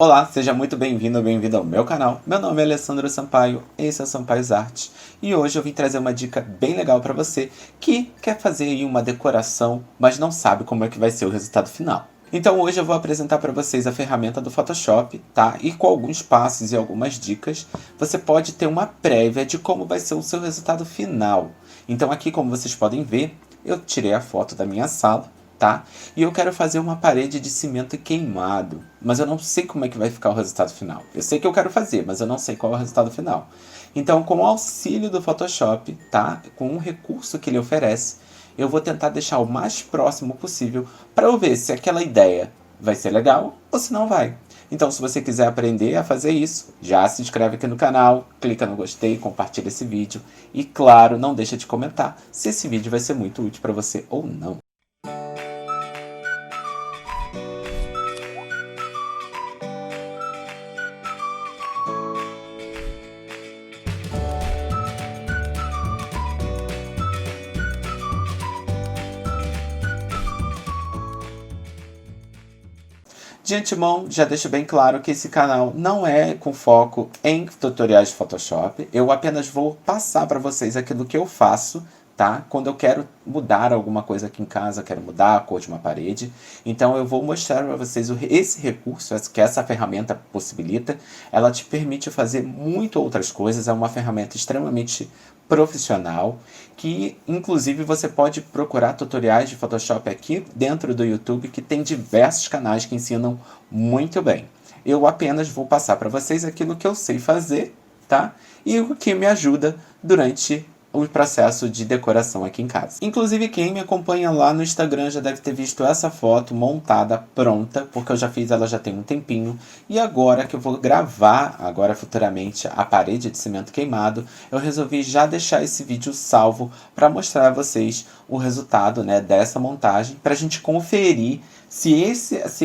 Olá, seja muito bem-vindo ou bem-vinda ao meu canal. Meu nome é Alessandro Sampaio, esse é o Sampaio's Art. E hoje eu vim trazer uma dica bem legal para você que quer fazer aí uma decoração, mas não sabe como é que vai ser o resultado final. Então hoje eu vou apresentar para vocês a ferramenta do Photoshop, tá? E com alguns passos e algumas dicas, você pode ter uma prévia de como vai ser o seu resultado final. Então aqui, como vocês podem ver, eu tirei a foto da minha sala, tá? E eu quero fazer uma parede de cimento queimado, mas eu não sei como é que vai ficar o resultado final. Eu sei que eu quero fazer, mas eu não sei qual é o resultado final. Então, com o auxílio do Photoshop, tá? Com um recurso que ele oferece, eu vou tentar deixar o mais próximo possível para eu ver se aquela ideia vai ser legal ou se não vai. Então, se você quiser aprender a fazer isso, já se inscreve aqui no canal, clica no gostei, compartilha esse vídeo e, claro, não deixa de comentar se esse vídeo vai ser muito útil para você ou não. De antemão, já deixo bem claro que esse canal não é com foco em tutoriais de Photoshop. Eu apenas vou passar para vocês aquilo que eu faço, tá? Quando eu quero mudar alguma coisa aqui em casa, quero mudar a cor de uma parede. Então eu vou mostrar para vocês esse recurso que essa ferramenta possibilita. Ela te permite fazer muito outras coisas. É uma ferramenta extremamente profissional, que inclusive você pode procurar tutoriais de Photoshop aqui dentro do YouTube, que tem diversos canais que ensinam muito bem. Eu apenas vou passar para vocês aquilo que eu sei fazer, tá? E o que me ajuda durante o processo de decoração aqui em casa. Inclusive, quem me acompanha lá no Instagram já deve ter visto essa foto montada, pronta, porque eu já fiz ela já tem um tempinho. E agora que eu vou gravar, agora futuramente, a parede de cimento queimado, eu resolvi já deixar esse vídeo salvo para mostrar a vocês o resultado, né, dessa montagem, para a gente conferir se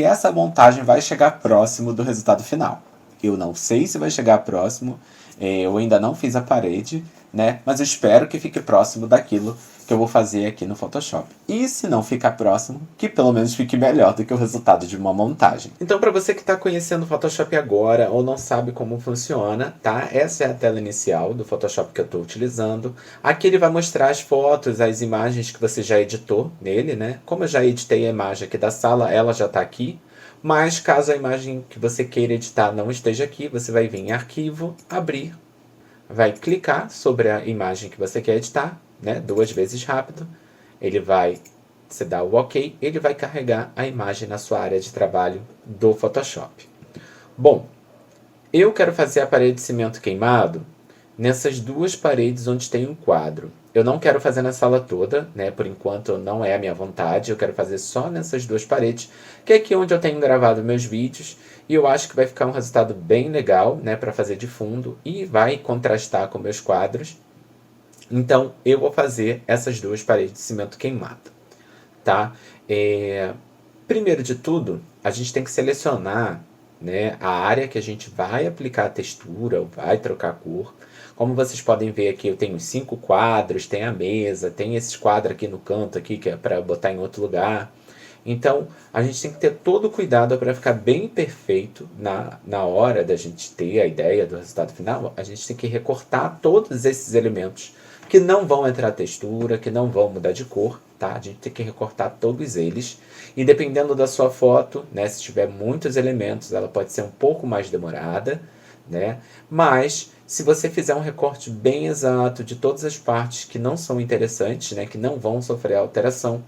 essa montagem vai chegar próximo do resultado final. Eu não sei se vai chegar próximo, eu ainda não fiz a parede, né? Mas eu espero que fique próximo daquilo que eu vou fazer aqui no Photoshop. E se não ficar próximo, que pelo menos fique melhor do que o resultado de uma montagem. Então, para você que está conhecendo o Photoshop agora ou não sabe como funciona, tá? Essa é a tela inicial do Photoshop que eu estou utilizando. Aqui ele vai mostrar as fotos, as imagens que você já editou nele, né? Como eu já editei a imagem aqui da sala, ela já está aqui. Mas caso a imagem que você queira editar não esteja aqui, você vai vir em Arquivo, Abrir, vai clicar sobre a imagem que você quer editar, né, 2 vezes rápido. Ele vai, você dá o OK, ele vai carregar a imagem na sua área de trabalho do Photoshop. Bom, eu quero fazer a parede de cimento queimado nessas duas paredes onde tem um quadro. Eu não quero fazer na sala toda, né? Por enquanto não é a minha vontade. Eu quero fazer só nessas duas paredes, que é aqui onde eu tenho gravado meus vídeos. E eu acho que vai ficar um resultado bem legal, né? Para fazer de fundo e vai contrastar com meus quadros. Então eu vou fazer essas duas paredes de cimento queimado, tá? Primeiro de tudo, a gente tem que selecionar, né, a área que a gente vai aplicar a textura, ou vai trocar a cor. Como vocês podem ver aqui, eu tenho 5 quadros, tem a mesa, tem esses quadros aqui no canto aqui, que é para botar em outro lugar. Então, a gente tem que ter todo o cuidado para ficar bem perfeito na hora da gente ter a ideia do resultado final. A gente tem que recortar todos esses elementos que não vão entrar textura, que não vão mudar de cor, tá? A gente tem que recortar todos eles. E dependendo da sua foto, né, se tiver muitos elementos, ela pode ser um pouco mais demorada, né? Mas se você fizer um recorte bem exato de todas as partes que não são interessantes, né, que não vão sofrer alteração,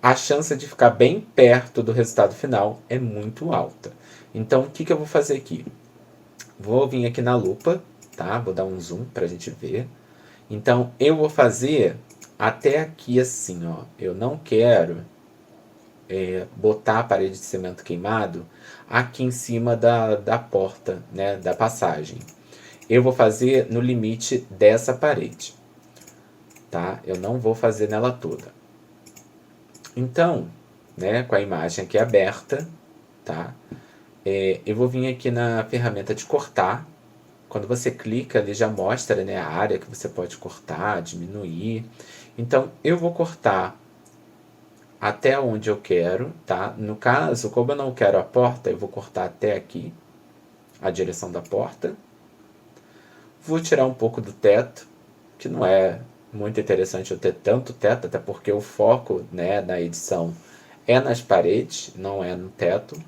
a chance de ficar bem perto do resultado final é muito alta. Então, o que eu vou fazer aqui? Vou vir aqui na lupa, tá? Vou dar um zoom para a gente ver. Então, eu vou fazer até aqui assim, ó. Eu não quero botar a parede de cimento queimado aqui em cima da porta, né, da passagem. Eu vou fazer no limite dessa parede, tá? Eu não vou fazer nela toda. Então, né, com a imagem aqui aberta, tá? Eu vou vir aqui na ferramenta de cortar. Quando você clica, ele já mostra, né, a área que você pode cortar, diminuir. Então, eu vou cortar até onde eu quero, tá? No caso, como eu não quero a porta, eu vou cortar até aqui, a direção da porta. Vou tirar um pouco do teto, que não é muito interessante eu ter tanto teto, até porque o foco, né, na edição é nas paredes, não é no teto.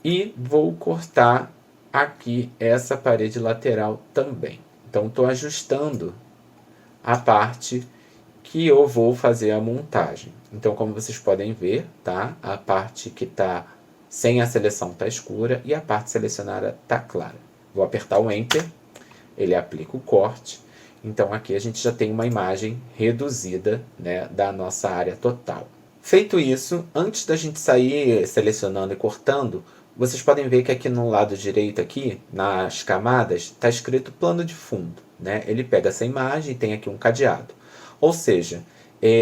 E vou cortar aqui essa parede lateral também. Então estou ajustando a parte que eu vou fazer a montagem. Então, como vocês podem ver, tá? A parte que está sem a seleção está escura e a parte selecionada está clara. Vou apertar o Enter, ele aplica o corte. Então aqui a gente já tem uma imagem reduzida, né, da nossa área total. Feito isso, antes da gente sair selecionando e cortando, vocês podem ver que aqui no lado direito, aqui, nas camadas, está escrito plano de fundo. Né? Ele pega essa imagem e tem aqui um cadeado. Ou seja,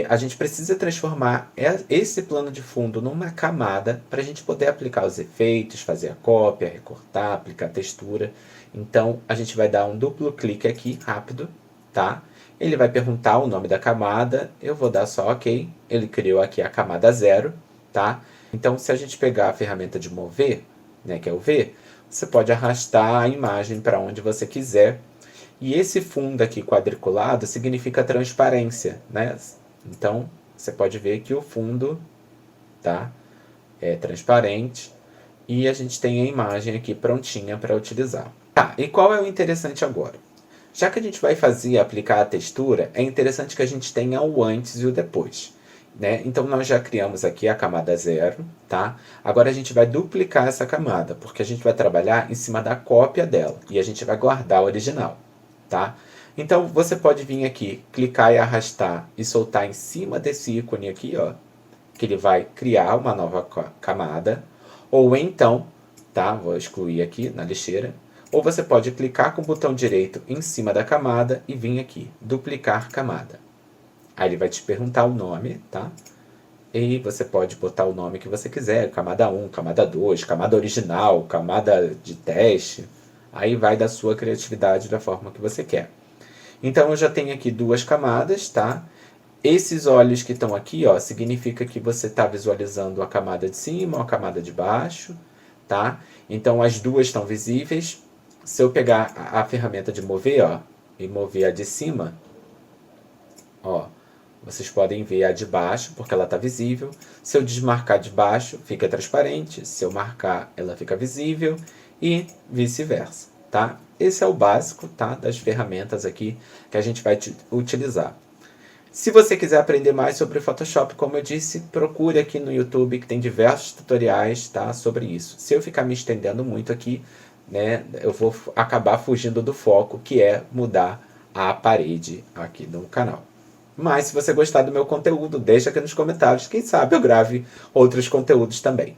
a gente precisa transformar esse plano de fundo numa camada para a gente poder aplicar os efeitos, fazer a cópia, recortar, aplicar textura. Então, a gente vai dar um duplo clique aqui, rápido, tá? Ele vai perguntar o nome da camada, eu vou dar só OK. Ele criou aqui a camada 0, tá? Então, se a gente pegar a ferramenta de mover, né, que é o V, você pode arrastar a imagem para onde você quiser. E esse fundo aqui quadriculado significa transparência, né? Então, você pode ver que o fundo, tá, é transparente e a gente tem a imagem aqui prontinha para utilizar. Tá, e qual é o interessante agora? Já que a gente vai aplicar a textura, é interessante que a gente tenha o antes e o depois. Né? Então, nós já criamos aqui a camada 0, tá? Agora a gente vai duplicar essa camada, porque a gente vai trabalhar em cima da cópia dela, e a gente vai guardar a original, tá? Então, você pode vir aqui, clicar e arrastar e soltar em cima desse ícone aqui, ó, que ele vai criar uma nova camada, ou então, tá? Vou excluir aqui na lixeira, ou você pode clicar com o botão direito em cima da camada e vir aqui, duplicar camada. Aí ele vai te perguntar o nome, tá? E você pode botar o nome que você quiser, camada 1, camada 2, camada original, camada de teste. Aí vai da sua criatividade da forma que você quer. Então eu já tenho aqui duas camadas, tá? Esses olhos que estão aqui, ó, significa que você está visualizando a camada de cima ou a camada de baixo, tá? Então as duas estão visíveis. Se eu pegar a ferramenta de mover, ó, e mover a de cima, ó, vocês podem ver a de baixo, porque ela está visível. Se eu desmarcar de baixo, fica transparente. Se eu marcar, ela fica visível. E vice-versa, tá? Esse é o básico, tá? Das ferramentas aqui que a gente vai utilizar. Se você quiser aprender mais sobre Photoshop, como eu disse, procure aqui no YouTube, que tem diversos tutoriais, tá, sobre isso. Se eu ficar me estendendo muito aqui, né, eu vou acabar fugindo do foco, que é mudar a parede aqui no canal. Mas se você gostar do meu conteúdo, deixa aqui nos comentários. Quem sabe eu grave outros conteúdos também.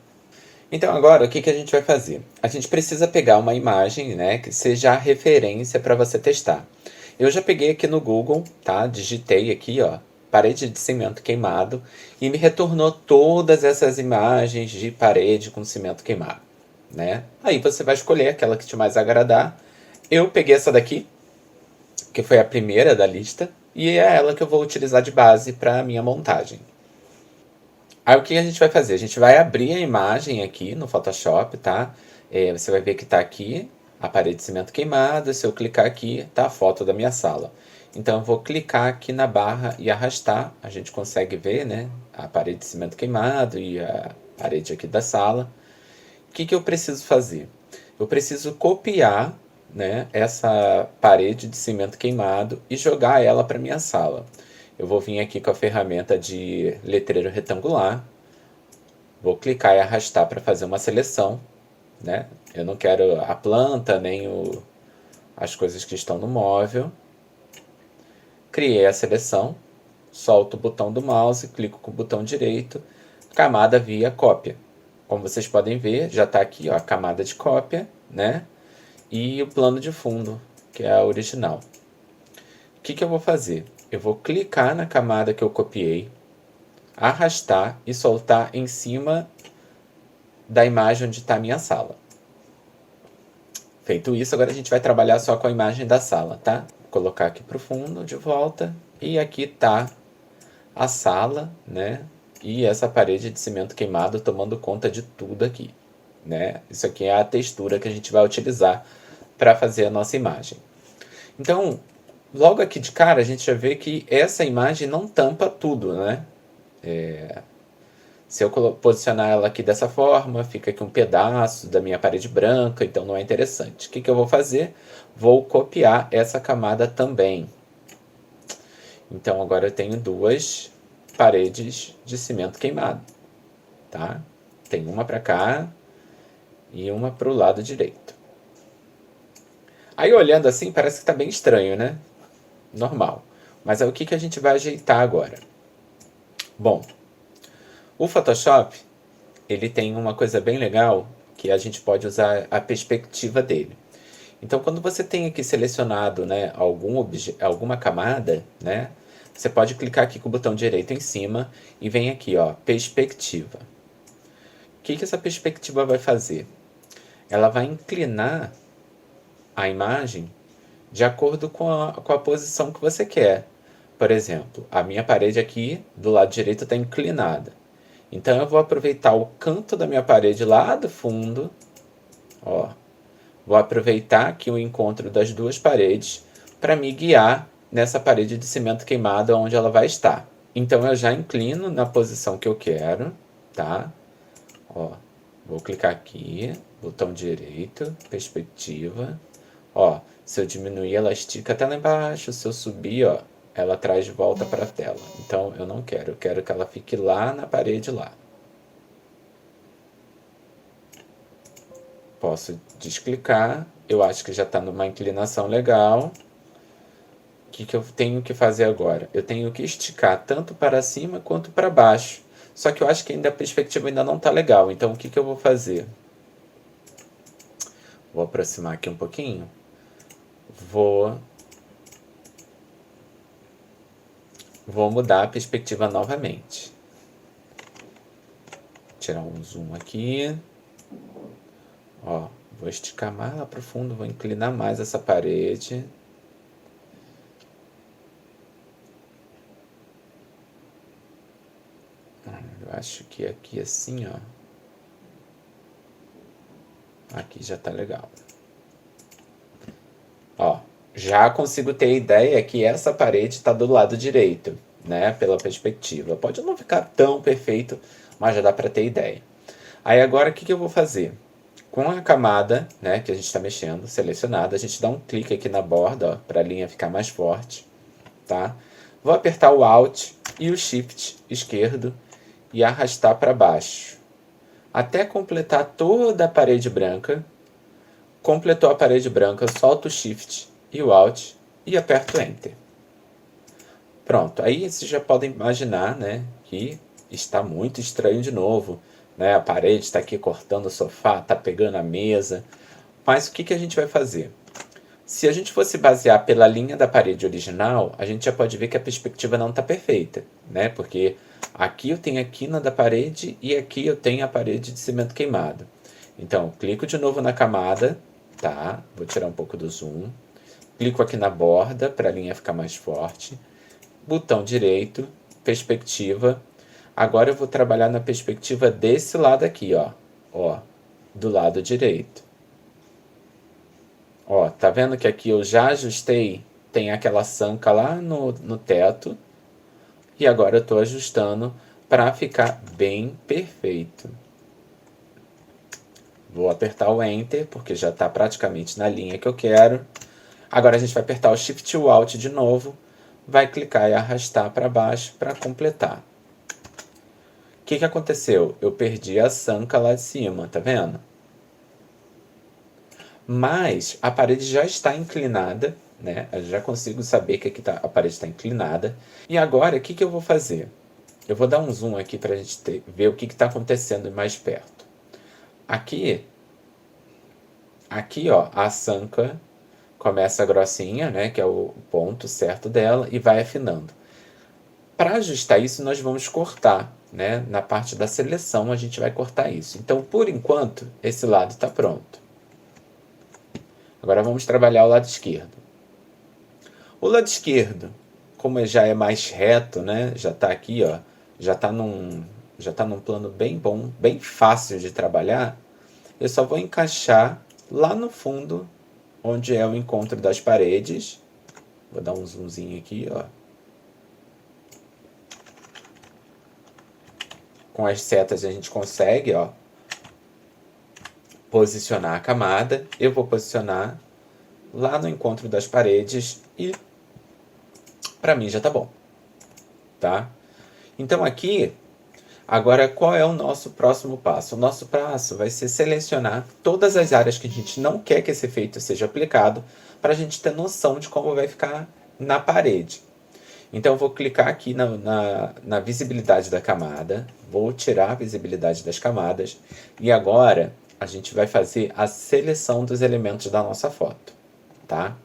Então agora, o que a gente vai fazer? A gente precisa pegar uma imagem, né, que seja a referência para você testar. Eu já peguei aqui no Google, tá? Digitei aqui, ó, parede de cimento queimado e me retornou todas essas imagens de parede com cimento queimado, né? Aí você vai escolher aquela que te mais agradar. Eu peguei essa daqui, que foi a primeira da lista, e é ela que eu vou utilizar de base para a minha montagem. Aí o que a gente vai fazer? A gente vai abrir a imagem aqui no Photoshop, tá? Você vai ver que está aqui a parede de cimento queimado. Se eu clicar aqui, tá a foto da minha sala. Então eu vou clicar aqui na barra e arrastar. A gente consegue ver, né, a parede de cimento queimado e a parede aqui da sala. O que eu preciso fazer? Eu preciso copiar, né, essa parede de cimento queimado e jogar ela para minha sala. Eu vou vir aqui com a ferramenta de letreiro retangular. Vou clicar e arrastar para fazer uma seleção, né? Eu não quero a planta nem as coisas que estão no móvel. Criei a seleção, solto o botão do mouse, clico com o botão direito, camada via cópia. Como vocês podem ver, já está aqui, ó, a camada de cópia, né? E o plano de fundo, que é a original. O que eu vou fazer? Eu vou clicar na camada que eu copiei, arrastar e soltar em cima da imagem onde está a minha sala. Feito isso, agora a gente vai trabalhar só com a imagem da sala, tá? Vou colocar aqui para o fundo, de volta, e aqui está a sala, né? E essa parede de cimento queimado tomando conta de tudo aqui, né? Isso aqui é a textura que a gente vai utilizar para fazer a nossa imagem. Então, logo aqui de cara, a gente já vê que essa imagem não tampa tudo, né? Se eu posicionar ela aqui dessa forma, fica aqui um pedaço da minha parede branca, então não é interessante. O que eu vou fazer? Vou copiar essa camada também. Então agora eu tenho duas paredes de cimento queimado, tá? Tem uma para cá e uma para o lado direito. Aí olhando assim parece que está bem estranho, né? Normal. Mas é o que a gente vai ajeitar agora. Bom, o Photoshop, ele tem uma coisa bem legal, que a gente pode usar a perspectiva dele. Então, quando você tem aqui selecionado, né, alguma camada, né, você pode clicar aqui com o botão direito em cima e vem aqui, ó, perspectiva. O que essa perspectiva vai fazer? Ela vai inclinar a imagem de acordo com a posição que você quer. Por exemplo, a minha parede aqui do lado direito está inclinada. Então eu vou aproveitar o canto da minha parede lá do fundo, ó. Vou aproveitar aqui o encontro das duas paredes para me guiar nessa parede de cimento queimado onde ela vai estar. Então eu já inclino na posição que eu quero, tá? Ó, vou clicar aqui, botão direito, perspectiva. Ó, se eu diminuir, ela estica até lá embaixo. Se eu subir, ó, ela traz de volta para a tela. Então eu não quero, eu quero que ela fique lá na parede lá. Posso desclicar, eu acho que já está numa inclinação legal. O que eu tenho que fazer agora? Eu tenho que esticar tanto para cima quanto para baixo. Só que eu acho que ainda a perspectiva ainda não está legal. Então o que eu vou fazer? Vou aproximar aqui um pouquinho. Vou mudar a perspectiva novamente. Tirar um zoom aqui. Ó, vou esticar mais lá para o fundo, vou inclinar mais essa parede. Eu acho que aqui assim, ó. Aqui já tá legal. Ó, já consigo ter ideia que essa parede está do lado direito, né? Pela perspectiva. Pode não ficar tão perfeito, mas já dá para ter ideia. Aí agora o que eu vou fazer? Com a camada, né, que a gente está mexendo, selecionada, a gente dá um clique aqui na borda, para a linha ficar mais forte, tá? Vou apertar o Alt e o Shift esquerdo e arrastar para baixo, até completar toda a parede branca. Completou a parede branca, solta o Shift e o Alt e aperto Enter. Pronto, aí vocês já podem imaginar, né, que está muito estranho de novo. Né? A parede está aqui cortando o sofá, está pegando a mesa. Mas o que a gente vai fazer? Se a gente fosse basear pela linha da parede original, a gente já pode ver que a perspectiva não está perfeita, né? Porque aqui eu tenho a quina da parede e aqui eu tenho a parede de cimento queimado. Então, clico de novo na camada, tá? Vou tirar um pouco do zoom. Clico aqui na borda para a linha ficar mais forte. Botão direito, perspectiva. Agora eu vou trabalhar na perspectiva desse lado aqui, ó. Ó, do lado direito. Ó, tá vendo que aqui eu já ajustei? Tem aquela sanca lá no teto. E agora eu estou ajustando para ficar bem perfeito. Vou apertar o Enter, porque já está praticamente na linha que eu quero. Agora a gente vai apertar o Shift e o Alt de novo. Vai clicar e arrastar para baixo para completar. O que aconteceu? Eu perdi a sanca lá de cima, tá vendo? Mas a parede já está inclinada, né? Eu já consigo saber que aqui a parede está inclinada. E agora, o que eu vou fazer? Eu vou dar um zoom aqui para a gente ver o que está acontecendo mais perto. Aqui, ó, a sanca começa grossinha, né? Que é o ponto certo dela, e vai afinando. Para ajustar isso, nós vamos cortar, né? Na parte da seleção, a gente vai cortar isso. Então, por enquanto, esse lado está pronto. Agora vamos trabalhar o lado esquerdo. O lado esquerdo, como já é mais reto, né? Já está aqui, ó. Já está num plano bem bom, bem fácil de trabalhar. eu só vou encaixar lá no fundo, onde é o encontro das paredes. Vou dar um zoomzinho aqui, ó. Com as setas a gente consegue, ó, posicionar a camada. Eu vou posicionar lá no encontro das paredes e para mim já tá bom, tá? Então aqui, agora qual é o nosso próximo passo? O nosso passo vai ser selecionar todas as áreas que a gente não quer que esse efeito seja aplicado, para a gente ter noção de como vai ficar na parede. Então eu vou clicar aqui na visibilidade da camada, vou tirar a visibilidade das camadas e agora a gente vai fazer a seleção dos elementos da nossa foto, tá?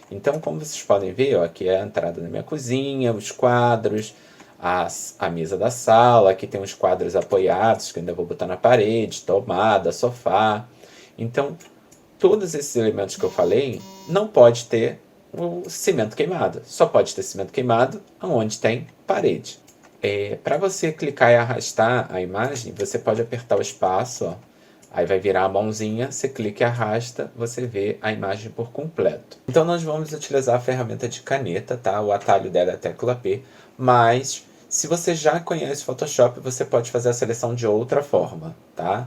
Então, como vocês podem ver, ó, aqui é a entrada da minha cozinha, os quadros, a mesa da sala, aqui tem os quadros apoiados que eu ainda vou botar na parede, tomada, sofá. Então, todos esses elementos que eu falei não pode ter o cimento queimado. Só pode ter cimento queimado onde tem parede. Para você clicar e arrastar a imagem, você pode apertar o espaço, ó, aí vai virar a mãozinha, você clica e arrasta, você vê a imagem por completo. Então nós vamos utilizar a ferramenta de caneta, tá? O atalho dela é a tecla P, mas se você já conhece o Photoshop, você pode fazer a seleção de outra forma, tá?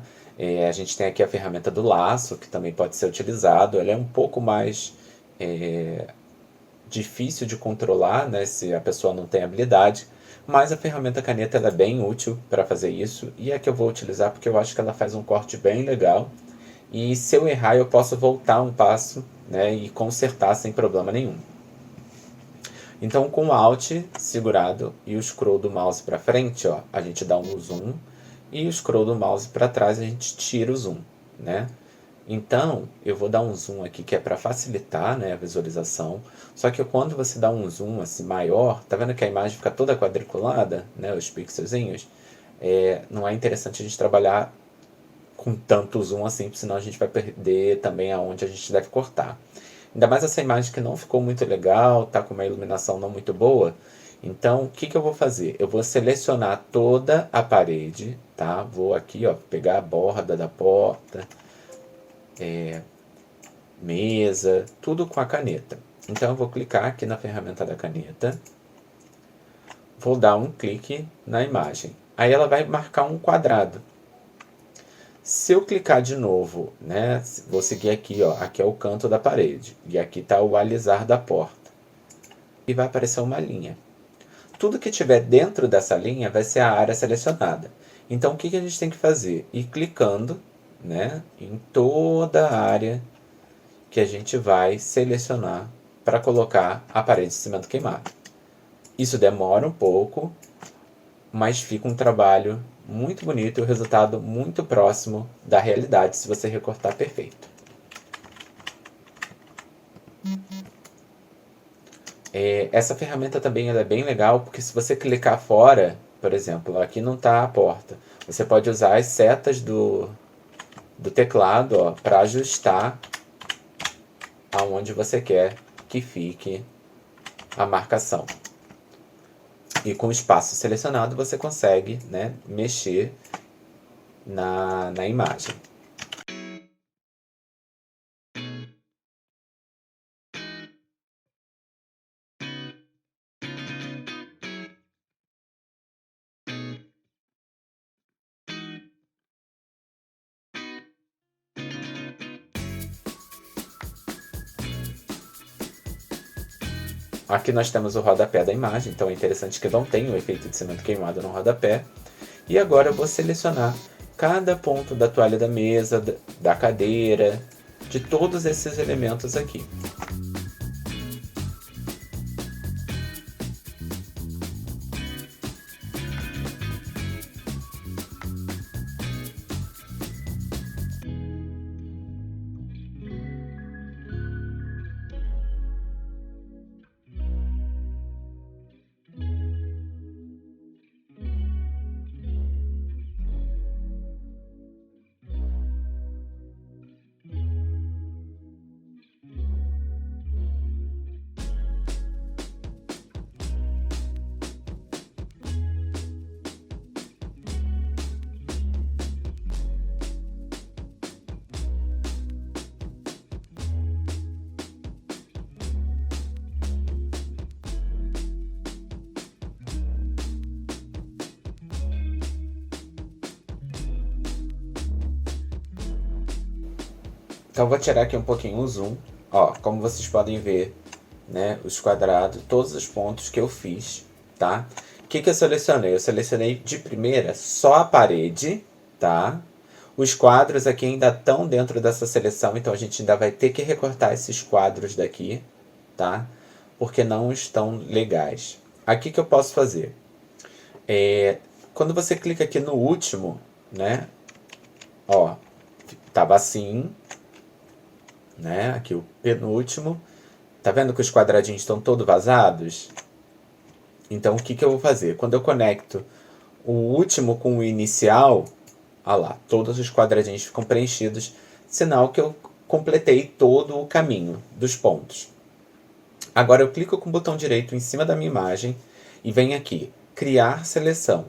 A gente tem aqui a ferramenta do laço, que também pode ser utilizado, ela é um pouco mais difícil de controlar, né, se a pessoa não tem habilidade, mas a ferramenta caneta ela é bem útil para fazer isso e é que eu vou utilizar porque eu acho que ela faz um corte bem legal e se eu errar eu posso voltar um passo, né, e consertar sem problema nenhum. Então com o Alt segurado e o scroll do mouse para frente, ó, a gente dá um zoom e o scroll do mouse para trás a gente tira o zoom, né? Então, eu vou dar um zoom aqui que é para facilitar, né, a visualização. Só que quando você dá um zoom assim maior, tá vendo que a imagem fica toda quadriculada, né, os pixelzinhos? Não é interessante a gente trabalhar com tanto zoom assim, senão a gente vai perder também aonde a gente deve cortar. Ainda mais essa imagem que não ficou muito legal, tá com uma iluminação não muito boa. Então, o que, que eu vou fazer? Eu vou selecionar toda a parede, tá? Vou aqui, ó, pegar a borda da porta, mesa, tudo com a caneta. Então eu vou clicar aqui na ferramenta da caneta, vou dar um clique na imagem. Aí ela vai marcar um quadrado. Se eu clicar de novo, né, vou seguir aqui, ó, aqui é o canto da parede e aqui está o alisar da porta. E vai aparecer uma linha. Tudo que tiver dentro dessa linha vai ser a área selecionada. Então o que, que a gente tem que fazer? Ir clicando, né, em toda a área que a gente vai selecionar para colocar a parede de cimento queimado. Isso demora um pouco, mas fica um trabalho muito bonito e o resultado muito próximo da realidade se você recortar perfeito. Essa ferramenta também ela é bem legal porque se você clicar fora, por exemplo, aqui não está a porta, você pode usar as setas do teclado para ajustar aonde você quer que fique a marcação. E com o espaço selecionado você consegue, né, mexer na imagem. Aqui nós temos o rodapé da imagem, então é interessante que não tenha o efeito de cimento queimado no rodapé. E agora eu vou selecionar cada ponto da toalha da mesa, da cadeira, de todos esses elementos aqui. Então eu vou tirar aqui um pouquinho o zoom. Ó, como vocês podem ver, né, os quadrados, todos os pontos que eu fiz, tá? O que eu selecionei? Eu selecionei de primeira só a parede, tá? Os quadros aqui ainda estão dentro dessa seleção, então a gente ainda vai ter que recortar esses quadros daqui, tá? Porque não estão legais. Aqui que eu posso fazer? Quando você clica aqui no último, né? Ó, tava assim, né? Aqui o penúltimo. Tá vendo que os quadradinhos estão todos vazados? Então o que eu vou fazer? Quando eu conecto o último com o inicial, olha lá, todos os quadradinhos ficam preenchidos, sinal que eu completei todo o caminho dos pontos. Agora eu clico com o botão direito em cima da minha imagem e venho aqui, criar seleção.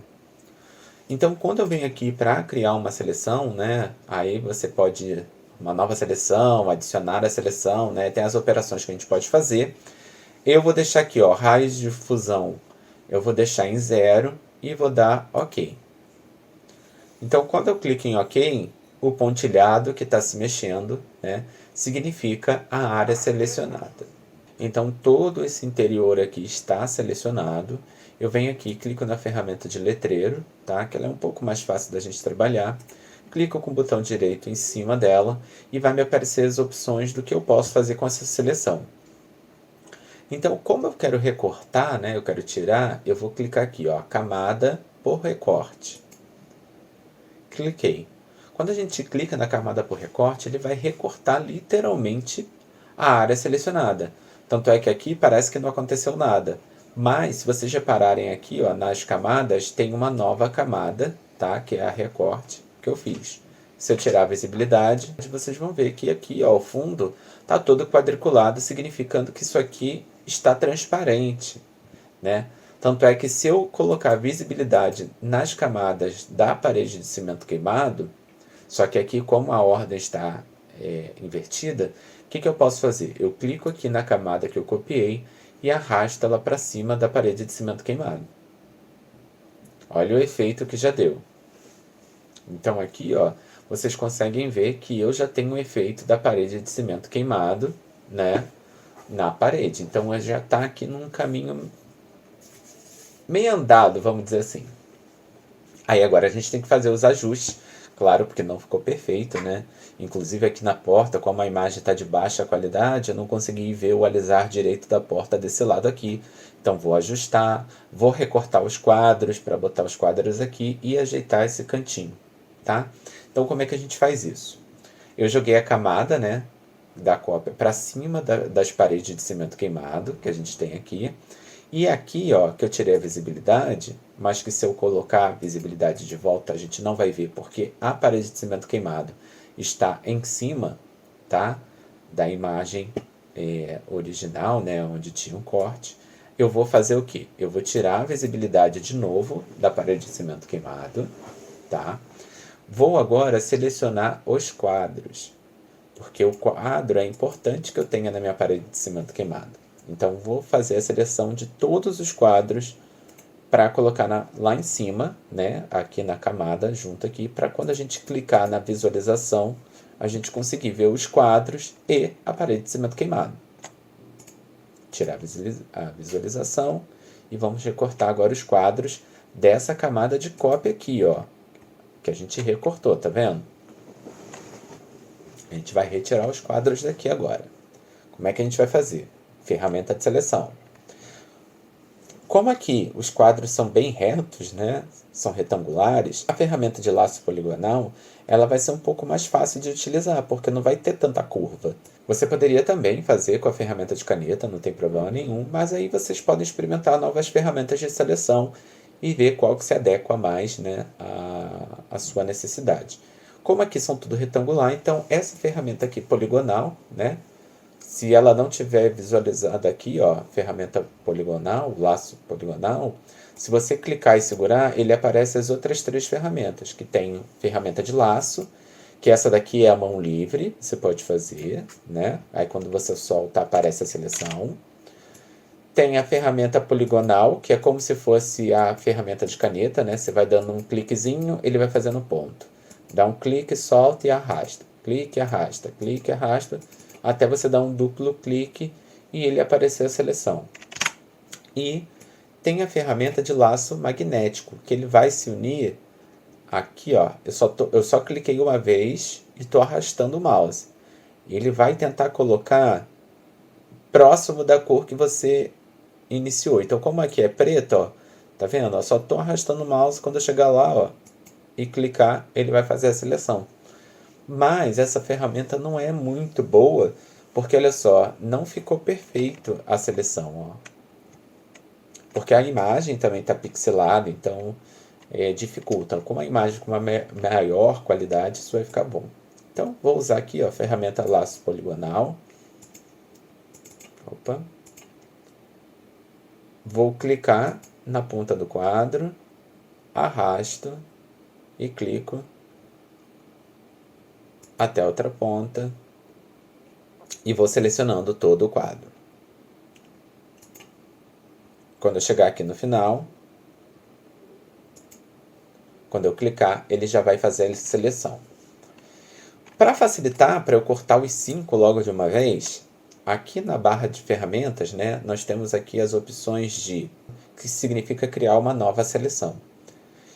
Então quando eu venho aqui para criar uma seleção, né, aí você pode, uma nova seleção, adicionar a seleção, né, tem as operações que a gente pode fazer. Eu vou deixar aqui, ó, raiz de fusão, eu vou deixar em 0 e vou dar OK. Então, quando eu clico em OK, o pontilhado que está se mexendo, né, significa a área selecionada. Então, todo esse interior aqui está selecionado. Eu venho aqui, clico na ferramenta de letreiro, tá, que ela é um pouco mais fácil da gente trabalhar. Clico com o botão direito em cima dela e vai me aparecer as opções do que eu posso fazer com essa seleção. Então, como eu quero recortar, né, eu quero tirar, eu vou clicar aqui, ó, camada por recorte. Cliquei. Quando a gente clica na camada por recorte, ele vai recortar literalmente a área selecionada. Tanto é que aqui parece que não aconteceu nada. Mas, se vocês repararem aqui, ó, nas camadas, tem uma nova camada, tá, que é a recorte que eu fiz. Se eu tirar a visibilidade, vocês vão ver que aqui, ó, o fundo está todo quadriculado, significando que isso aqui está transparente, né? Tanto é que se eu colocar visibilidade nas camadas da parede de cimento queimado, só que aqui como a ordem está invertida, o que eu posso fazer? Eu clico aqui na camada que eu copiei e arrasto ela para cima da parede de cimento queimado. Olha o efeito que já deu. Então aqui, ó, vocês conseguem ver que eu já tenho o efeito da parede de cimento queimado, né, na parede. Então já está aqui num caminho meio andado, vamos dizer assim. Aí agora a gente tem que fazer os ajustes, claro, porque não ficou perfeito, né? Inclusive aqui na porta, como a imagem está de baixa qualidade, eu não consegui ver o alisar direito da porta desse lado aqui. Então vou ajustar, vou recortar os quadros para botar os quadros aqui e ajeitar esse cantinho, tá? Então como é que a gente faz isso? Eu joguei a camada, né, da cópia para cima das paredes de cimento queimado, que a gente tem aqui. E aqui, ó, que eu tirei a visibilidade, mas que se eu colocar a visibilidade de volta, a gente não vai ver, porque a parede de cimento queimado está em cima, tá, da imagem original, né, onde tinha um corte. Eu vou fazer o quê? Eu vou tirar a visibilidade de novo da parede de cimento queimado, tá? Vou agora selecionar os quadros, porque o quadro é importante que eu tenha na minha parede de cimento queimado. Então, vou fazer a seleção de todos os quadros para colocar lá em cima, né, aqui na camada, junto aqui, para quando a gente clicar na visualização, a gente conseguir ver os quadros e a parede de cimento queimado. Tirar a visualização e vamos recortar agora os quadros dessa camada de cópia aqui, ó, que a gente recortou, tá vendo? A gente vai retirar os quadros daqui agora. Como é que a gente vai fazer? Ferramenta de seleção. Como aqui os quadros são bem retos, né, são retangulares, a ferramenta de laço poligonal ela vai ser um pouco mais fácil de utilizar, porque não vai ter tanta curva. Você poderia também fazer com a ferramenta de caneta, não tem problema nenhum, mas aí vocês podem experimentar novas ferramentas de seleção e ver qual que se adequa mais, né, à sua necessidade. Como aqui são tudo retangular, então essa ferramenta aqui poligonal, né, se ela não tiver visualizada aqui, ó, ferramenta poligonal, laço poligonal, se você clicar e segurar, ele aparece as outras 3 ferramentas, que tem ferramenta de laço, que essa daqui é a mão livre, você pode fazer, né? Aí quando você solta, aparece a seleção. Tem a ferramenta poligonal, que é como se fosse a ferramenta de caneta, né? Você vai dando um cliquezinho, ele vai fazendo ponto. Dá um clique, solta e arrasta. clique, arrasta, até você dar um duplo clique e ele aparecer a seleção. E tem a ferramenta de laço magnético, que ele vai se unir aqui, ó. Eu só cliquei uma vez e estou arrastando o mouse. Ele vai tentar colocar próximo da cor que você iniciou. Então, como aqui é preto, ó, tá vendo? Eu só estou arrastando o mouse, quando eu chegar lá, ó, e clicar, ele vai fazer a seleção. Mas essa ferramenta não é muito boa, porque olha só, não ficou perfeito a seleção, ó. Porque a imagem também está pixelada, então dificulta. Com uma imagem com uma maior qualidade, isso vai ficar bom. Então, vou usar aqui, ó, a ferramenta laço poligonal. Opa. Vou clicar na ponta do quadro, arrasto e clico até a outra ponta e vou selecionando todo o quadro. Quando eu chegar aqui no final, quando eu clicar, ele já vai fazer a seleção. Para facilitar, para eu cortar os 5 logo de uma vez, aqui na barra de ferramentas, né, nós temos aqui as opções de, que significa criar uma nova seleção.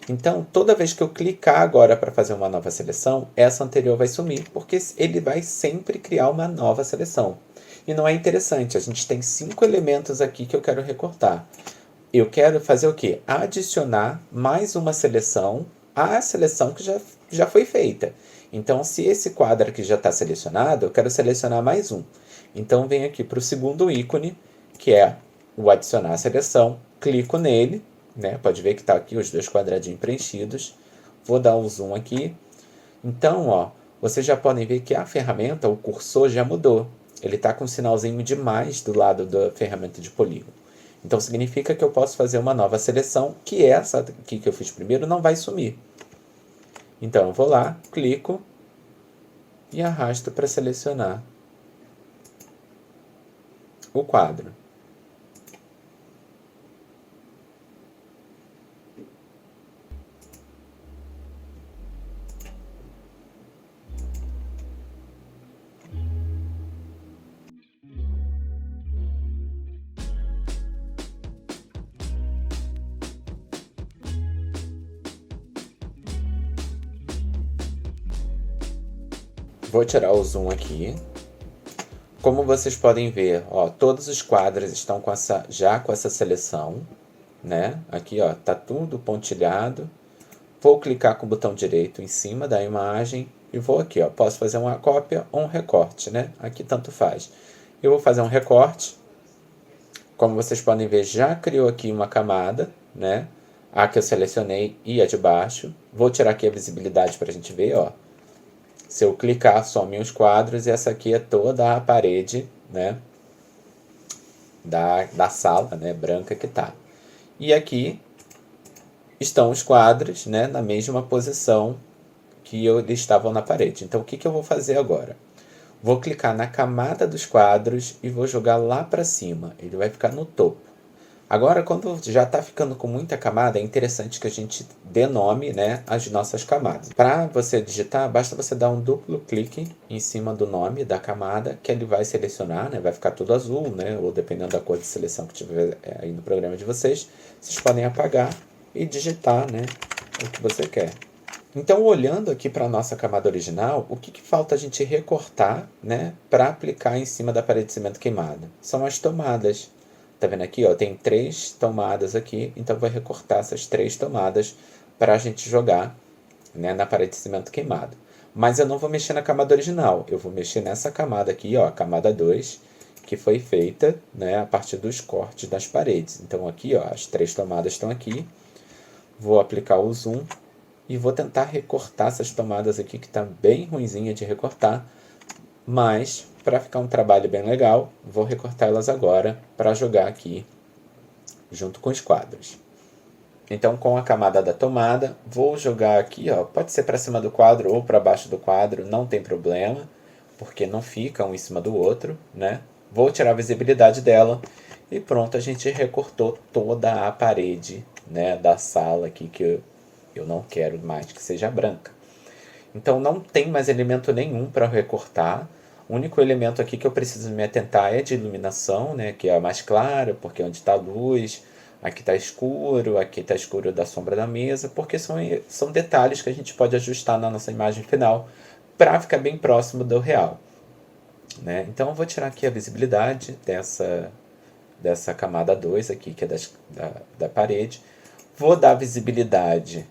Então, toda vez que eu clicar agora para fazer uma nova seleção, essa anterior vai sumir, porque ele vai sempre criar uma nova seleção. E não é interessante, a gente tem 5 elementos aqui que eu quero recortar. Eu quero fazer o quê? Adicionar mais uma seleção à seleção que já foi feita. Então, se esse quadro aqui já está selecionado, eu quero selecionar mais um. Então, venho aqui para o segundo ícone, que é o adicionar a seleção. Clico nele, né? Pode ver que está aqui os 2 quadradinhos preenchidos. Vou dar um zoom aqui. Então, ó, vocês já podem ver que a ferramenta, o cursor, já mudou. Ele está com um sinalzinho de mais do lado da ferramenta de polígono. Então, significa que eu posso fazer uma nova seleção, que essa aqui que eu fiz primeiro não vai sumir. Então, eu vou lá, clico e arrasto para selecionar o quadro. Vou tirar o zoom aqui. Como vocês podem ver, ó, todos os quadros estão já com essa seleção, né? Aqui, ó, tá tudo pontilhado. Vou clicar com o botão direito em cima da imagem e vou aqui, ó, posso fazer uma cópia ou um recorte, né? Aqui tanto faz. Eu vou fazer um recorte. Como vocês podem ver, já criou aqui uma camada, né? A que eu selecionei e a de baixo. Vou tirar aqui a visibilidade para a gente ver, ó. Se eu clicar, some os quadros e essa aqui é toda a parede, né, da sala, né, branca que tá. E aqui estão os quadros, né, na mesma posição que eles estavam na parede. Então, o que eu vou fazer agora? Vou clicar na camada dos quadros e vou jogar lá para cima. Ele vai ficar no topo. Agora, quando já está ficando com muita camada, é interessante que a gente dê nome, né, às nossas camadas. Para você digitar, basta você dar um duplo clique em cima do nome da camada, que ele vai selecionar, né, vai ficar tudo azul, né, ou dependendo da cor de seleção que tiver aí no programa de vocês, vocês podem apagar e digitar, né, o que você quer. Então, olhando aqui para a nossa camada original, o que falta a gente recortar, né, para aplicar em cima da parede de cimento queimada? São as tomadas. Tá vendo aqui, ó, tem 3 tomadas aqui, então vou recortar essas 3 tomadas para a gente jogar, né, na parede de cimento queimado. Mas eu não vou mexer na camada original, eu vou mexer nessa camada aqui, ó, a camada 2, que foi feita, né, a partir dos cortes das paredes. Então aqui, ó, as 3 tomadas estão aqui, vou aplicar o zoom e vou tentar recortar essas tomadas aqui, que está bem ruinzinha de recortar, mas para ficar um trabalho bem legal, vou recortar elas agora para jogar aqui junto com os quadros. Então, com a camada da tomada, vou jogar aqui, ó, pode ser para cima do quadro ou para baixo do quadro, não tem problema, porque não fica um em cima do outro, né? Vou tirar a visibilidade dela e pronto, a gente recortou toda a parede, né, da sala aqui, que eu não quero mais que seja branca. Então não tem mais elemento nenhum para recortar. O único elemento aqui que eu preciso me atentar é de iluminação, né, que é a mais clara, porque é onde está a luz, aqui está escuro da sombra da mesa, porque são detalhes que a gente pode ajustar na nossa imagem final para ficar bem próximo do real. Né? Então eu vou tirar aqui a visibilidade dessa camada 2 aqui, que é da parede. Vou dar visibilidade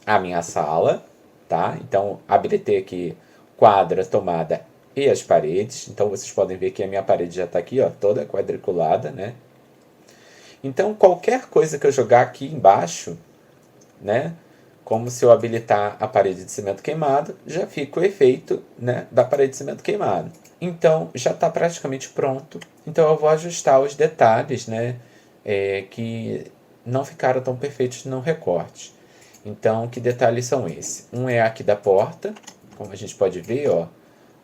à minha sala, tá? Então habilitei aqui quadra, tomada e as paredes. Então vocês podem ver que a minha parede já está aqui, ó, toda quadriculada, né? Então qualquer coisa que eu jogar aqui embaixo, né? Como se eu habilitar a parede de cimento queimado, já fica o efeito, né, da parede de cimento queimado. Então já está praticamente pronto. Então eu vou ajustar os detalhes, né, que não ficaram tão perfeitos no recorte. Então que detalhes são esses? Um é aqui da porta, como a gente pode ver, ó,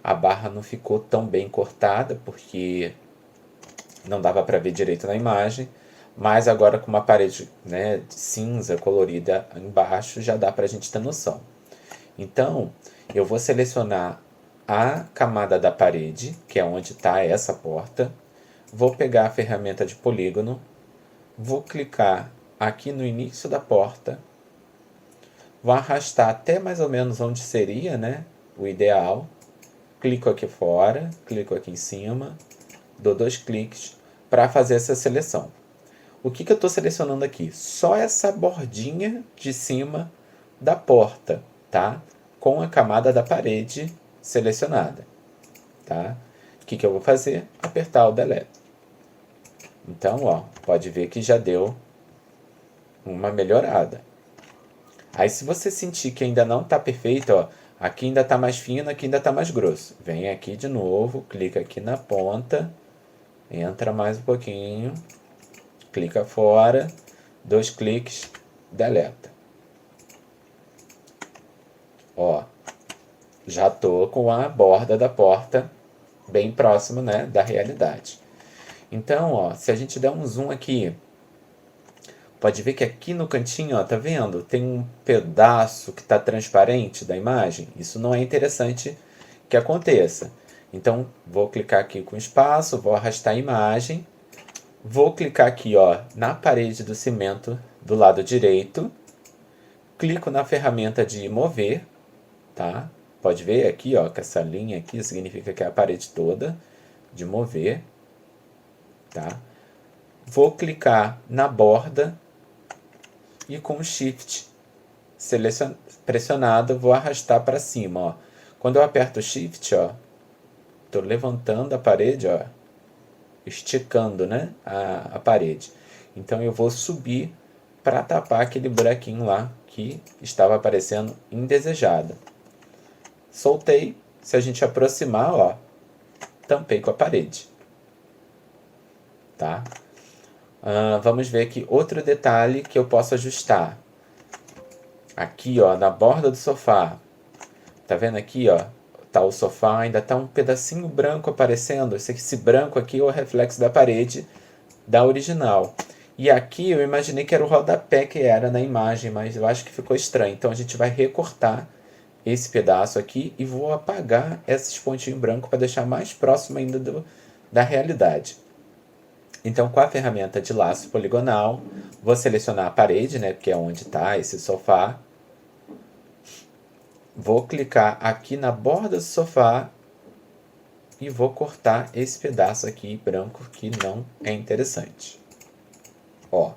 a barra não ficou tão bem cortada porque não dava para ver direito na imagem, mas agora com uma parede, né, cinza colorida embaixo já dá para a gente ter noção. Então eu vou selecionar a camada da parede, que é onde está essa porta, vou pegar a ferramenta de polígono, vou clicar aqui no início da porta, vou arrastar até mais ou menos onde seria, né, o ideal, clico aqui fora, clico aqui em cima, dou 2 cliques para fazer essa seleção. O que eu estou selecionando aqui? Só essa bordinha de cima da porta, tá? Com a camada da parede selecionada, tá? O que eu vou fazer? Apertar o Delete. Então, ó, pode ver que já deu uma melhorada. Aí se você sentir que ainda não está perfeito, ó, aqui ainda está mais fino, aqui ainda está mais grosso. Vem aqui de novo, clica aqui na ponta, entra mais um pouquinho, clica fora, 2 cliques, deleta. Ó, já tô com a borda da porta bem próximo, né, da realidade. Então, ó, se a gente der um zoom aqui, pode ver que aqui no cantinho, ó, tá vendo? Tem um pedaço que está transparente da imagem. Isso não é interessante que aconteça. Então, vou clicar aqui com espaço, vou arrastar a imagem. Vou clicar aqui, ó, na parede do cimento do lado direito. Clico na ferramenta de mover, tá? Pode ver aqui, ó, que essa linha aqui significa que é a parede toda de mover, tá? Vou clicar na borda e com o Shift pressionado vou arrastar para cima, ó. Quando eu aperto o Shift, ó, tô levantando a parede, ó, esticando, né, a parede. Então eu vou subir para tapar aquele buraquinho lá que estava aparecendo indesejado. Soltei, se a gente aproximar, ó, tampei com a parede. Tá? Vamos ver aqui outro detalhe que eu posso ajustar. Aqui, ó, na borda do sofá. Tá vendo aqui, ó? Tá o sofá, ainda tá um pedacinho branco aparecendo. Esse branco aqui é o reflexo da parede da original. E aqui eu imaginei que era o rodapé que era na imagem, mas eu acho que ficou estranho. Então a gente vai recortar esse pedaço aqui e vou apagar esses pontinhos brancos para deixar mais próximo ainda da realidade. Então, com a ferramenta de laço poligonal, vou selecionar a parede, né, que é onde está esse sofá. Vou clicar aqui na borda do sofá e vou cortar esse pedaço aqui branco que não é interessante. Ó,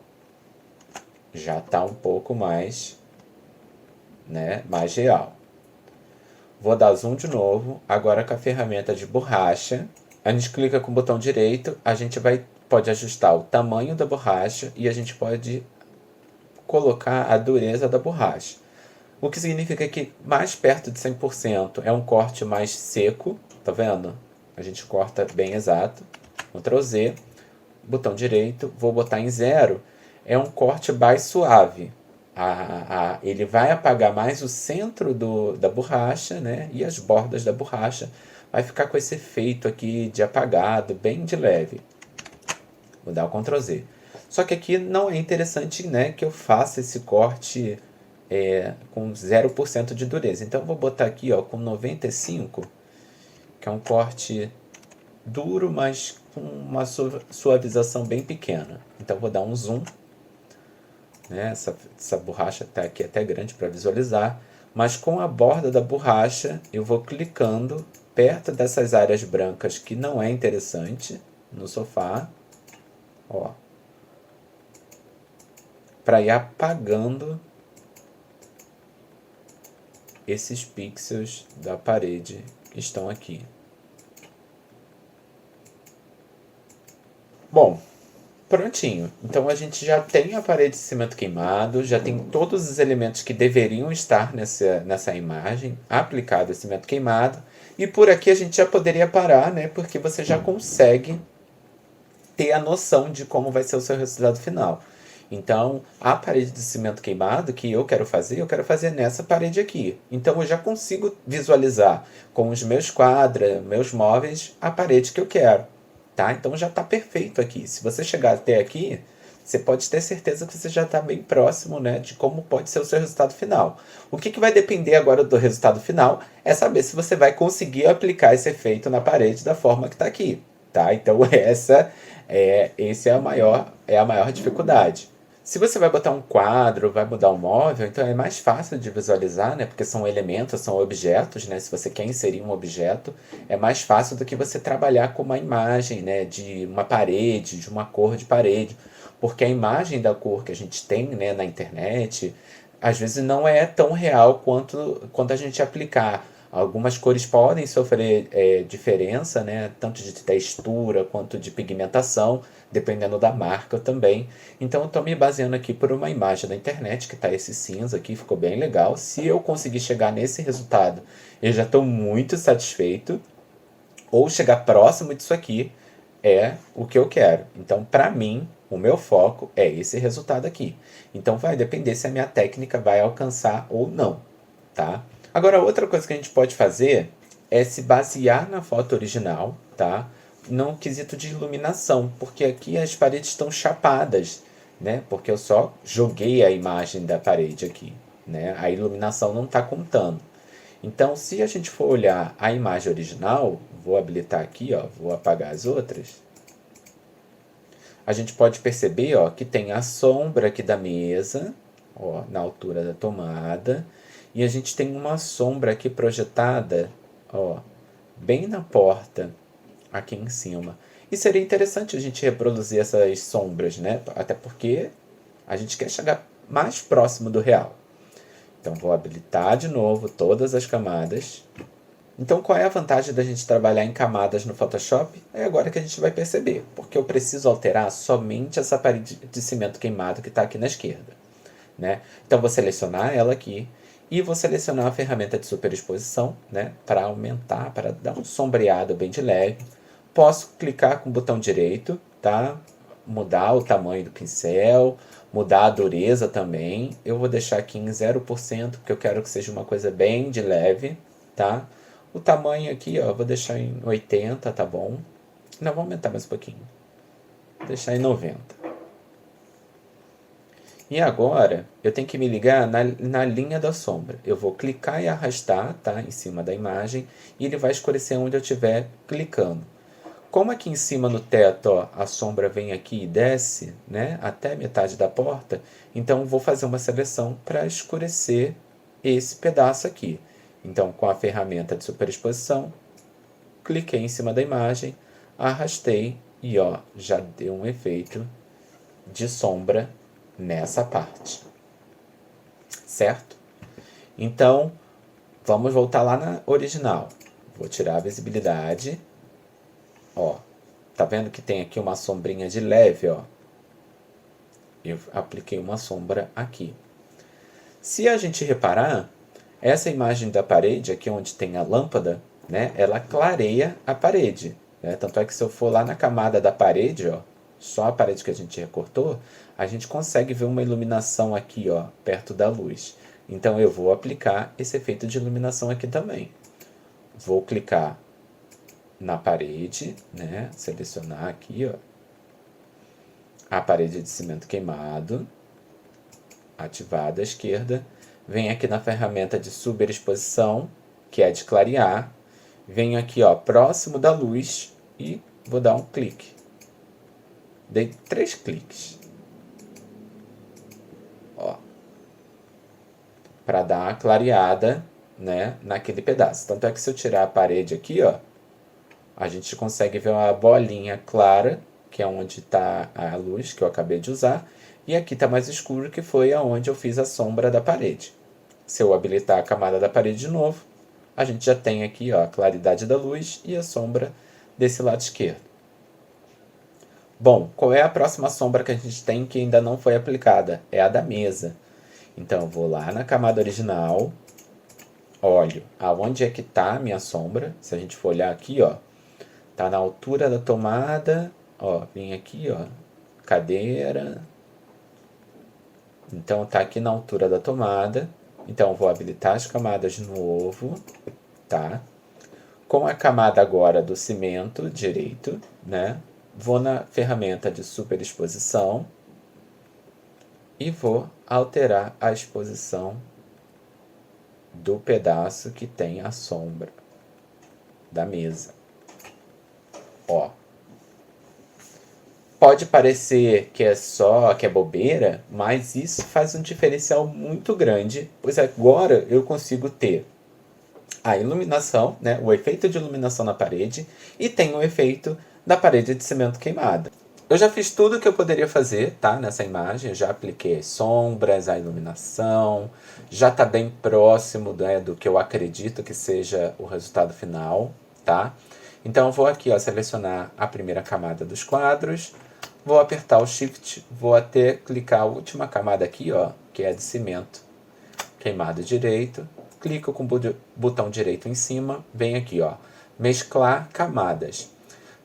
já está um pouco mais, né, mais real. Vou dar zoom de novo, agora com a ferramenta de borracha. A gente clica com o botão direito, a gente pode ajustar o tamanho da borracha e a gente pode colocar a dureza da borracha. O que significa que mais perto de 100% é um corte mais seco, tá vendo? A gente corta bem exato. Ctrl Z, botão direito, vou botar em 0, é um corte mais suave. Ele vai apagar mais o centro da borracha, né? E as bordas da borracha. Vai ficar com esse efeito aqui de apagado, bem de leve. Vou dar o Ctrl Z. Só que aqui não é interessante, né, que eu faça esse corte com 0% de dureza. Então eu vou botar aqui, ó, com 95, que é um corte duro, mas com uma suavização bem pequena. Então vou dar um zoom, né? Essa borracha está aqui até grande para visualizar, mas com a borda da borracha eu vou clicando perto dessas áreas brancas que não é interessante no sofá, ó, para ir apagando esses pixels da parede que estão aqui. Bom, prontinho. Então a gente já tem a parede de cimento queimado, já tem todos os elementos que deveriam estar nessa imagem aplicado a cimento queimado. E por aqui a gente já poderia parar, né? Porque você já consegue ter a noção de como vai ser o seu resultado final. Então, a parede de cimento queimado que eu quero fazer nessa parede aqui. Então, eu já consigo visualizar com os meus quadros, meus móveis, a parede que eu quero. Tá? Então, já está perfeito aqui. Se você chegar até aqui, você pode ter certeza que você já está bem próximo, né, de como pode ser o seu resultado final. O que vai depender agora do resultado final é saber se você vai conseguir aplicar esse efeito na parede da forma que está aqui. Tá? Então, esse é a maior dificuldade. Se você vai botar um quadro, vai mudar um móvel, então é mais fácil de visualizar, né? Porque são elementos, são objetos, né? Se você quer inserir um objeto, é mais fácil do que você trabalhar com uma imagem, né? De uma parede, de uma cor de parede. Porque a imagem da cor que a gente tem, né, na internet, às vezes não é tão real quanto a gente aplicar. Algumas cores podem sofrer diferença, né? Tanto de textura quanto de pigmentação, dependendo da marca também. Então eu estou me baseando aqui por uma imagem da internet, que está esse cinza aqui, ficou bem legal. Se eu conseguir chegar nesse resultado, eu já estou muito satisfeito. Ou chegar próximo disso aqui é o que eu quero. Então, para mim, o meu foco é esse resultado aqui. Então vai depender se a minha técnica vai alcançar ou não, tá? Agora, outra coisa que a gente pode fazer é se basear na foto original, tá? No quesito de iluminação, porque aqui as paredes estão chapadas, né? Porque eu só joguei a imagem da parede aqui, né? A iluminação não está contando. Então, se a gente for olhar a imagem original, vou habilitar aqui, ó, vou apagar as outras. A gente pode perceber, ó, que tem a sombra aqui da mesa, ó, na altura da tomada, e a gente tem uma sombra aqui projetada, ó, bem na porta, aqui em cima. E seria interessante a gente reproduzir essas sombras, né? Até porque a gente quer chegar mais próximo do real. Então vou habilitar de novo todas as camadas. Então qual é a vantagem da gente trabalhar em camadas no Photoshop? É agora que a gente vai perceber, porque eu preciso alterar somente essa parede de cimento queimado que está aqui na esquerda, né? Então vou selecionar ela aqui e vou selecionar a ferramenta de superexposição, né, para aumentar, para dar um sombreado bem de leve. Posso clicar com o botão direito, tá? Mudar o tamanho do pincel, mudar a dureza também. Eu vou deixar aqui em 0%, porque eu quero que seja uma coisa bem de leve, tá? O tamanho aqui, ó, vou deixar em 80, tá bom? Não, vou aumentar mais um pouquinho. Vou deixar em 90. E agora, eu tenho que me ligar na linha da sombra. Eu vou clicar e arrastar, tá? Em cima da imagem, e ele vai escurecer onde eu estiver clicando. Como aqui em cima no teto, ó, a sombra vem aqui e desce, né, até metade da porta, então vou fazer uma seleção para escurecer esse pedaço aqui. Então, com a ferramenta de superexposição, cliquei em cima da imagem, arrastei e ó, já deu um efeito de sombra nessa parte. Certo? Então, vamos voltar lá na original. Vou tirar a visibilidade. Ó, tá vendo que tem aqui uma sombrinha de leve, ó? Eu apliquei uma sombra aqui. Se a gente reparar, essa imagem da parede, aqui onde tem a lâmpada, né, ela clareia a parede, né? Tanto é que se eu for lá na camada da parede, ó, só a parede que a gente recortou, a gente consegue ver uma iluminação aqui, ó, perto da luz. Então eu vou aplicar esse efeito de iluminação aqui também. Vou clicar na parede, né? Selecionar aqui, ó, a parede de cimento queimado, ativada à esquerda, venho aqui na ferramenta de superexposição, que é de clarear, venho aqui, ó, próximo da luz e vou dar um clique. Dei 3 cliques. Ó. Para dar uma clareada, né, naquele pedaço. Tanto é que se eu tirar a parede aqui, ó, a gente consegue ver uma bolinha clara, que é onde está a luz que eu acabei de usar. E aqui está mais escuro, que foi aonde eu fiz a sombra da parede. Se eu habilitar a camada da parede de novo, a gente já tem aqui, ó, a claridade da luz e a sombra desse lado esquerdo. Bom, qual é a próxima sombra que a gente tem que ainda não foi aplicada? É a da mesa. Então, eu vou lá na camada original, olho aonde é que está a minha sombra. Se a gente for olhar aqui, ó, tá na altura da tomada, ó, vem aqui, ó, cadeira. Então, tá aqui na altura da tomada. Então, eu vou habilitar as camadas de novo, tá? Com a camada agora do cimento direito, né? Vou na ferramenta de superexposição e vou alterar a exposição do pedaço que tem a sombra da mesa. Ó. Pode parecer que é bobeira, mas isso faz um diferencial muito grande, pois agora eu consigo ter a iluminação, né, o efeito de iluminação na parede, e tem o efeito da parede de cimento queimada. Eu já fiz tudo o que eu poderia fazer, tá, nessa imagem. Eu já apliquei as sombras, a iluminação, já está bem próximo, né, do que eu acredito que seja o resultado final, tá? Então eu vou aqui, ó, selecionar a primeira camada dos quadros, vou apertar o Shift, vou até clicar a última camada aqui, ó, que é de cimento queimado direito, clico com o botão direito em cima, vem aqui, ó, mesclar camadas.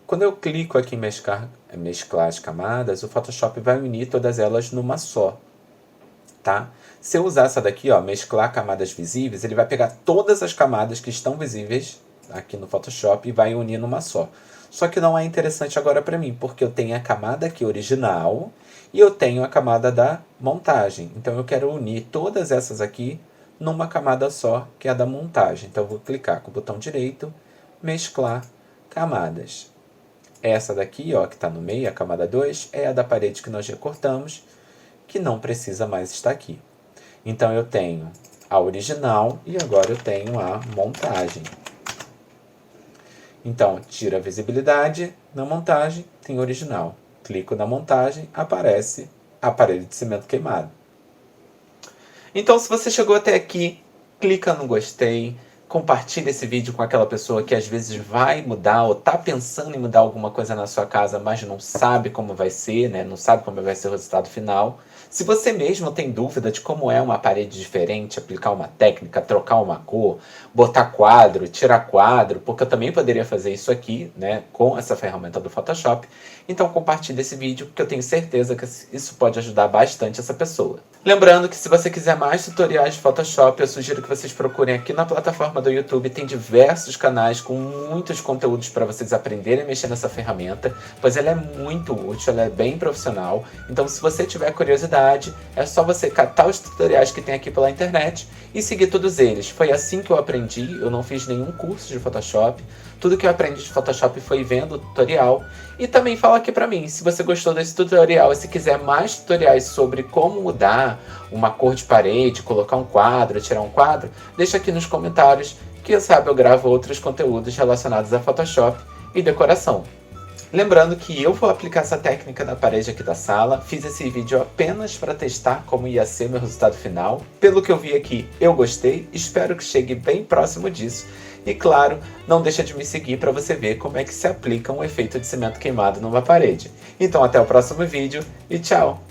Quando eu clico aqui em mesclar as camadas, o Photoshop vai unir todas elas numa só, tá? Se eu usar essa daqui, ó, mesclar camadas visíveis, ele vai pegar todas as camadas que estão visíveis aqui no Photoshop e vai unir numa só. Só que não é interessante agora para mim, porque eu tenho a camada aqui original e eu tenho a camada da montagem. Então eu quero unir todas essas aqui numa camada só, que é a da montagem. Então eu vou clicar com o botão direito, mesclar camadas. Essa daqui, ó, que está no meio, a camada 2, é a da parede que nós recortamos, que não precisa mais estar aqui. Então eu tenho a original e agora eu tenho a montagem. Então, tiro a visibilidade, na montagem tem original. Clico na montagem, aparece a parede de cimento queimado. Então, se você chegou até aqui, clica no gostei, compartilhe esse vídeo com aquela pessoa que às vezes vai mudar ou está pensando em mudar alguma coisa na sua casa, mas não sabe como vai ser, né? Não sabe como vai ser o resultado final. Se você mesmo tem dúvida de como é uma parede diferente, aplicar uma técnica, trocar uma cor, botar quadro, tirar quadro, porque eu também poderia fazer isso aqui, né, com essa ferramenta do Photoshop, então compartilhe esse vídeo, porque eu tenho certeza que isso pode ajudar bastante essa pessoa. Lembrando que se você quiser mais tutoriais de Photoshop, eu sugiro que vocês procurem aqui na plataforma do YouTube, tem diversos canais com muitos conteúdos para vocês aprenderem a mexer nessa ferramenta, pois ela é muito útil, ela é bem profissional, então se você tiver curiosidade, é só você catar os tutoriais que tem aqui pela internet e seguir todos eles. Foi assim que eu aprendi, eu não fiz nenhum curso de Photoshop, tudo que eu aprendi de Photoshop foi vendo o tutorial. E também fala aqui pra mim, se você gostou desse tutorial e se quiser mais tutoriais sobre como mudar uma cor de parede, colocar um quadro, tirar um quadro, deixa aqui nos comentários, que sabe eu gravo outros conteúdos relacionados a Photoshop e decoração. Lembrando que eu vou aplicar essa técnica na parede aqui da sala, fiz esse vídeo apenas para testar como ia ser meu resultado final. Pelo que eu vi aqui, eu gostei, espero que chegue bem próximo disso. E claro, não deixa de me seguir para você ver como é que se aplica um efeito de cimento queimado numa parede. Então até o próximo vídeo e tchau!